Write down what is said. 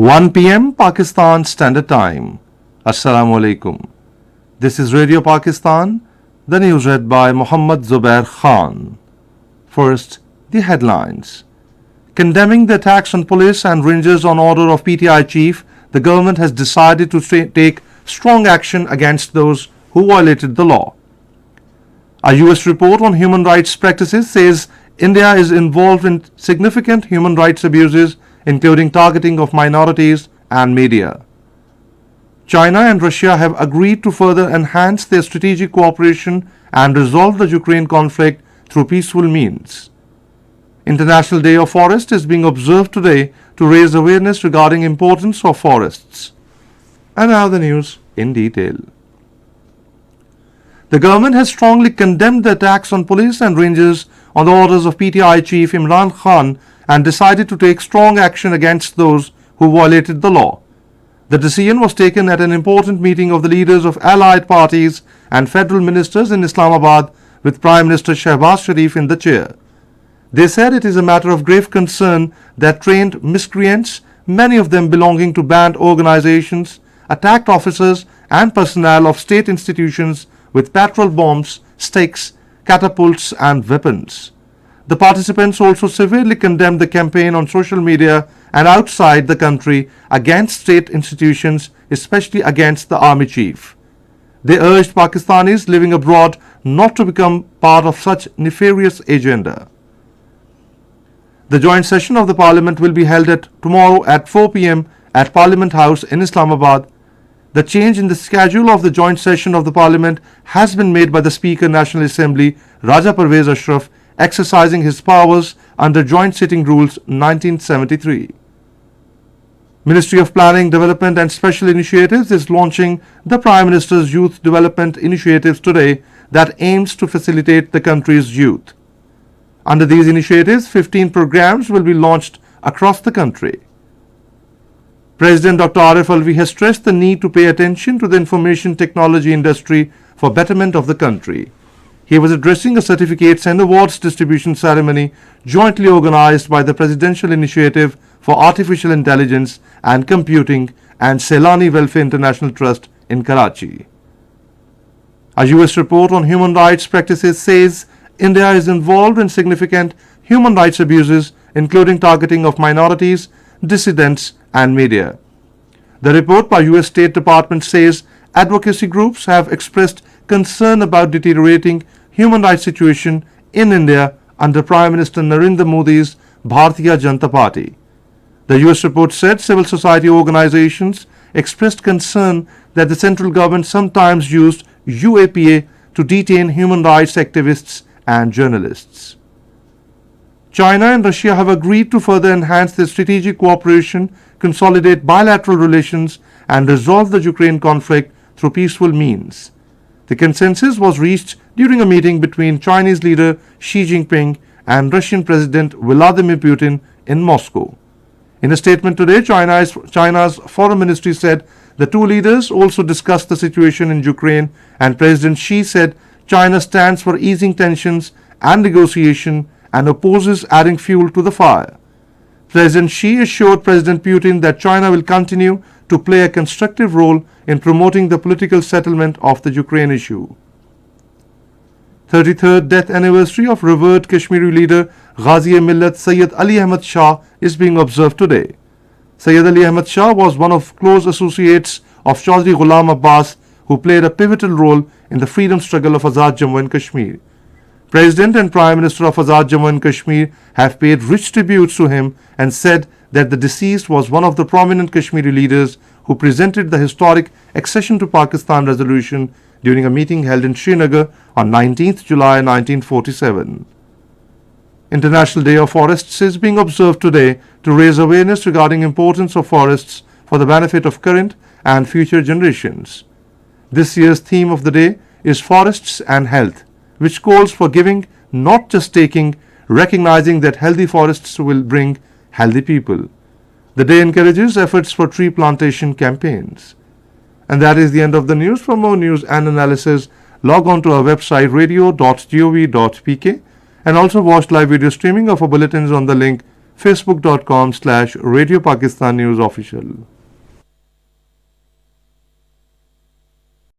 1 p.m. Pakistan Standard Time. Assalamu alaikum. This is Radio Pakistan, the news read by Muhammad Zubair Khan. First, the headlines. Condemning the attacks on police and rangers on order of PTI chief, the government has decided to take strong action against those who violated the law. A US report on human rights practices says India is involved in significant human rights abuses, including targeting of minorities and media. China and Russia have agreed to further enhance their strategic cooperation and resolve the Ukraine conflict through peaceful means. International Day of Forest is being observed today to raise awareness regarding importance of forests. And now the news in detail. The government has strongly condemned the attacks on police and rangers on the orders of PTI chief Imran Khan and decided to take strong action against those who violated the law. The decision was taken at an important meeting of the leaders of allied parties and federal ministers in Islamabad with Prime Minister Shehbaz Sharif in the chair. They said it is a matter of grave concern that trained miscreants, many of them belonging to banned organizations, attacked officers and personnel of state institutions with petrol bombs, sticks, catapults and weapons. The participants also severely condemned the campaign on social media and outside the country against state institutions, especially against the army chief. They urged Pakistanis living abroad not to become part of such nefarious agenda. The joint session of the Parliament will be held tomorrow at 4 p.m. at Parliament House in Islamabad. The change in the schedule of the joint session of the Parliament has been made by the Speaker National Assembly, Raja Parvez Ashraf, exercising his powers under Joint Sitting Rules 1973. Ministry of Planning, Development and Special Initiatives is launching the Prime Minister's Youth Development Initiatives today that aims to facilitate the country's youth. Under these initiatives, 15 programs will be launched across the country. President Dr. Arif Alvi has stressed the need to pay attention to the information technology industry for betterment of the country. He was addressing a certificates and awards distribution ceremony jointly organized by the Presidential Initiative for Artificial Intelligence and Computing and Celani Welfare International Trust in Karachi. A US report on human rights practices says India is involved in significant human rights abuses, including targeting of minorities, dissidents and media. The report by US State Department says advocacy groups have expressed concern about deteriorating human rights situation in India under Prime Minister Narendra Modi's Bharatiya Janata Party. The US report said civil society organizations expressed concern that the central government sometimes used UAPA to detain human rights activists and journalists. China and Russia have agreed to further enhance their strategic cooperation, consolidate bilateral relations and resolve the Ukraine conflict through peaceful means. The consensus was reached during a meeting between Chinese leader Xi Jinping and Russian President Vladimir Putin in Moscow. In a statement today, China's Foreign Ministry said the two leaders also discussed the situation in Ukraine, and President Xi said China stands for easing tensions and negotiation and opposes adding fuel to the fire. President Xi assured President Putin that China will continue to play a constructive role in promoting the political settlement of the Ukraine issue. 33rd death anniversary of revered Kashmiri leader Ghazi-e-Millat Sayyid Ali Ahmad Shah is being observed today. Sayyid Ali Ahmad Shah was one of close associates of Chaudhry Ghulam Abbas, who played a pivotal role in the freedom struggle of Azad Jammu and Kashmir. President and Prime Minister of Azad Jammu and Kashmir have paid rich tributes to him and said that the deceased was one of the prominent Kashmiri leaders who presented the historic accession to Pakistan resolution during a meeting held in Srinagar on 19th July 1947. International Day of Forests is being observed today to raise awareness regarding importance of forests for the benefit of current and future generations. This year's theme of the day is Forests and Health, which calls for giving, not just taking, recognizing that healthy forests will bring healthy people. The day encourages efforts for tree plantation campaigns. And that is the end of the news. For more news and analysis, log on to our website radio.gov.pk and also watch live video streaming of our bulletins on the link facebook.com/Radio Pakistan News Official.